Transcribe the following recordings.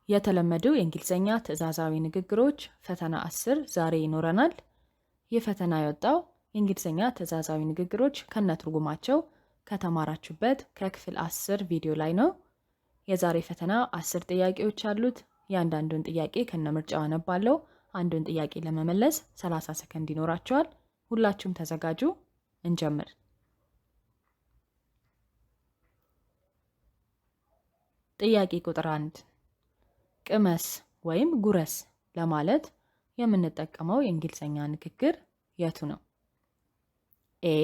የተለመዱ የእንግሊዝኛ ትዕዛዛዊ ንግግሮች ፈተና 10 ዛሬ ይኖረናል። ይህ ፈተና የወጣው የእንግሊዝኛ ትዕዛዛዊ ንግግሮች ከነትርጉማቸው ከተማራችሁበት ከክፍል 10 ቪዲዮ ላይ ነው። የዛሬ ፈተና 10 ጥያቄዎች አሉት። የአንዳንዱን ጥያቄ ከነምርጫው አነባለሁ። አንዱን ጥያቄ ለመመለስ 30 ሰከንድ ይኖራቸዋል። ሁላችሁም ተዘጋጁ። እንጀምር። ጥያቄ ቁጥር 1 ቅመስ ወይም ጉረስ ለማለት የምንጠቀመው የእንግሊዝኛ ንግግር የቱ ነው? A.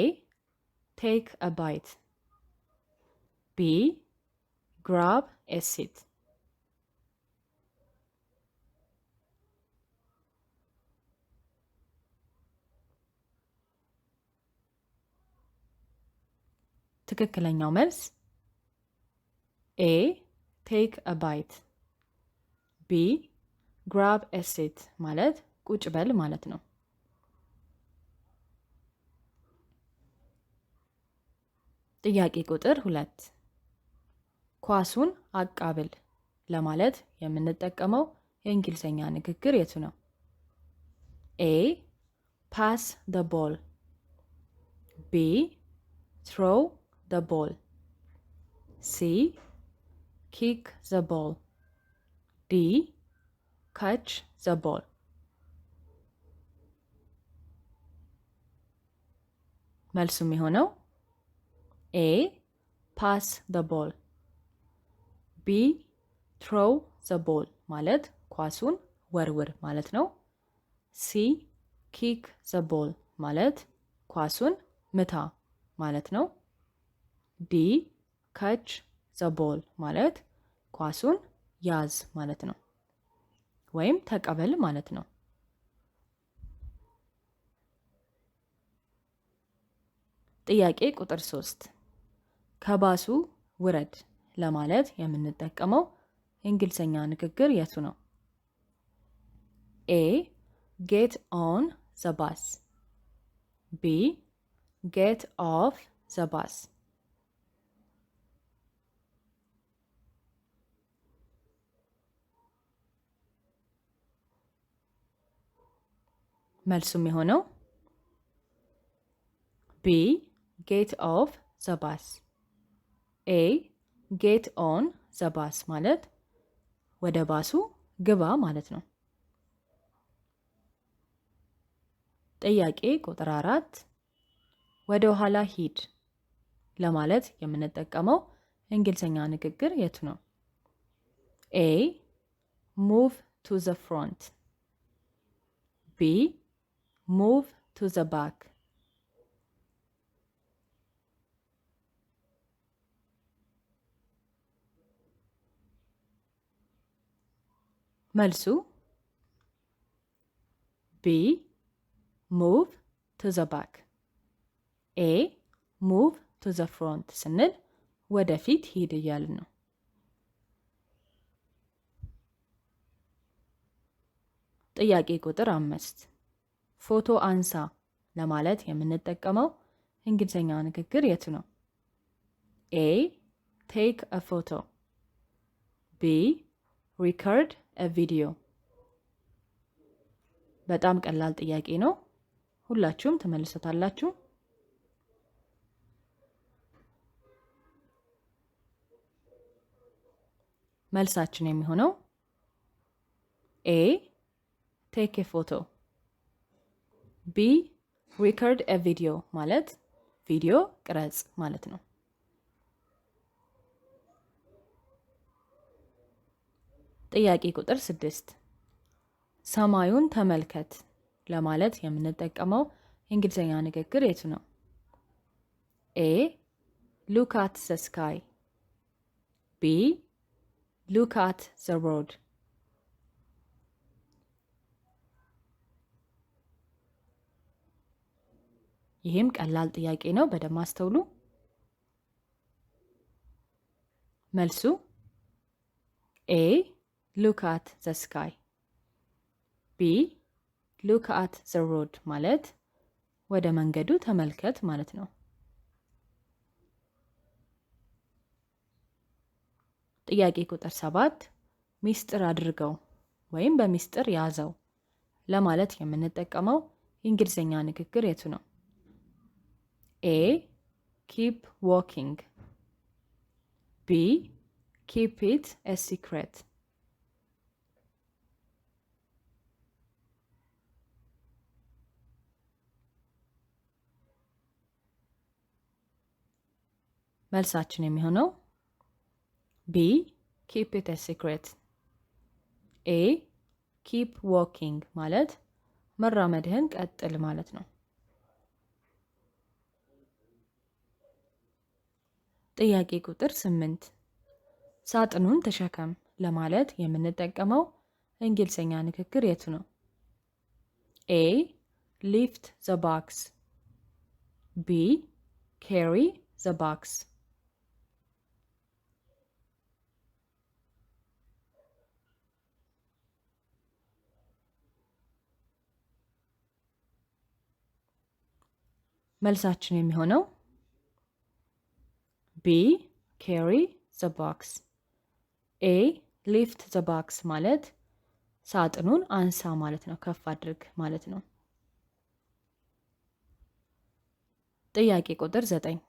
Take a bite. B. Grab a seat. ትክክለኛው መልስ A. Take a bite. B. Grab a seat ማለት ቁጭ በል ማለት ነው። ጥያቄ ቁጥር 2 ኳሱን አቃብል ለማለት የምንጠቀመው የእንግሊዝኛ ንግግር የቱ ነው? A. Pass the ball. B. Throw the ball. C. Kick the ball. D. Catch the ball. መልሱ የሚሆነው A. Pass the ball. B. Throw the ball ማለት ኳሱን ወርውር ማለት ነው። C. Kick the ball ማለት ኳሱን ምታ ማለት ነው። D. Catch the ball ማለት ኳሱን ያዝ ማለት ነው ወይም ተቀበል ማለት ነው። ጥያቄ ቁጥር 3 ከባሱ ውረድ ለማለት የምንጠቀመው የእንግሊዝኛ ንግግር የቱ ነው? A. Get on the bus. B. Get off the bus. መልሱ የሚሆነው B. Get off the bus. A. Get on the bus ማለት ወደ ባሱ ግባ ማለት ነው። ጥያቄ ቁጥር 4 ወደ ኋላ ሂድ ለማለት የምንጠቀመው የእንግሊዝኛ ንግግር የቱ ነው? A. Move to the front. B. Move to the back. መልሱ B. Move to the back. A. Move to the front ስንል ወደፊት ሂድ እያልን ነው። ጥያቄ ቁጥር 5 ፎቶ አንሳ ለማለት የምንጠቀመው እንግሊዝኛ ንግግር የቱ ነው? A. Take a photo. B. Record a video. በጣም ቀላል ጥያቄ ነው። ሁላችሁም ትመልሱታላችሁ። መልሳችን የሚሆነው A. Take a photo. B. Record a video ማለት ቪዲዮ ቅረጽ ማለት ነው። ጥያቄ ቁጥር 6 ሰማዩን ተመልከት ለማለት የምንጠቀመው የእንግሊዝኛ ንግግር የቱ ነው? A. Look at the sky. B. Look at the road. ይህም ቀላል ጥያቄ ነው። በደንብ አስተውሉ። መልሱ A. Look at the sky. B. Look at the road ማለት ወደ መንገዱ ተመልከት ማለት ነው። ጥያቄ ቁጥር 7 ሚስጥር አድርገው ወይም በሚስጥር ያዘው ለማለት የምንጠቀመው የእንግሊዝኛ ንግግር የቱ ነው? ኤ keep walking ቢ keep it a secret መልሳችን የሚሆነው ቢ keep it a secret ኤ keep walking ማለት መራመድህን ቀጥል ማለት ነው። ጥያቄ ቁጥር 8 ሳጥኑን ተሸከም ለማለት የምንጠቀመው እንግሊዝኛ ንግግር የቱ ነው? ኤ lift the box ቢ carry the box መልሳችን የሚሆነው ቢ carry the box ኤ lift the box ማለት ሳጥኑን አንሳ ማለት ነው፣ ከፍ አድርግ ማለት ነው። ጥያቄ ቁጥር 9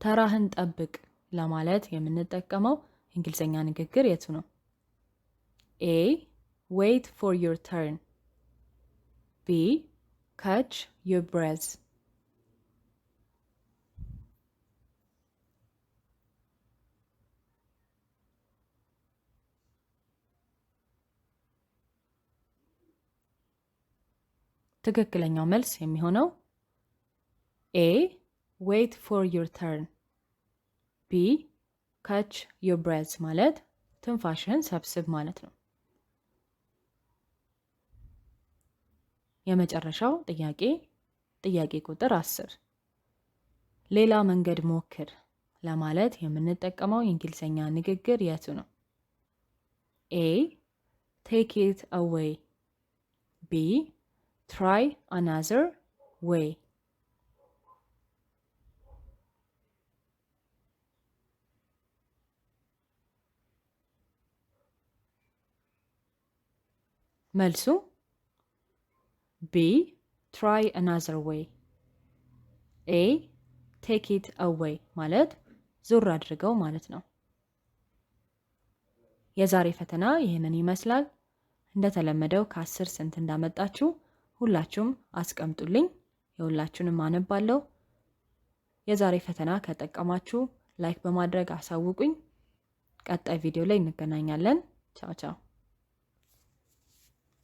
ተራህን ጠብቅ ለማለት የምንጠቀመው እንግሊዝኛ ንግግር የቱ ነው? ኤ wait for your turn ቢ catch your breath ትክክለኛው መልስ የሚሆነው ኤ wait for your turn ቢ catch your breath ማለት ትንፋሽህን ሰብስብ ማለት ነው። የመጨረሻው ጥያቄ ቁጥር 10 ሌላ መንገድ ሞክር ለማለት የምንጠቀመው የእንግሊዝኛ ንግግር የቱ ነው? ኤ take it away ቢ try another way መልሱ ቢ try another way ኤ take it away ማለት ዞር አድርገው ማለት ነው። የዛሬ ፈተና ይህንን ይመስላል። እንደተለመደው ከ10 ስንት እንዳመጣችሁ ሁላችሁም አስቀምጡልኝ፣ የሁላችሁንም አነባለሁ። የዛሬ ፈተና ከጠቀማችሁ ላይክ በማድረግ አሳውቁኝ። ቀጣይ ቪዲዮ ላይ እንገናኛለን። ቻው ቻው።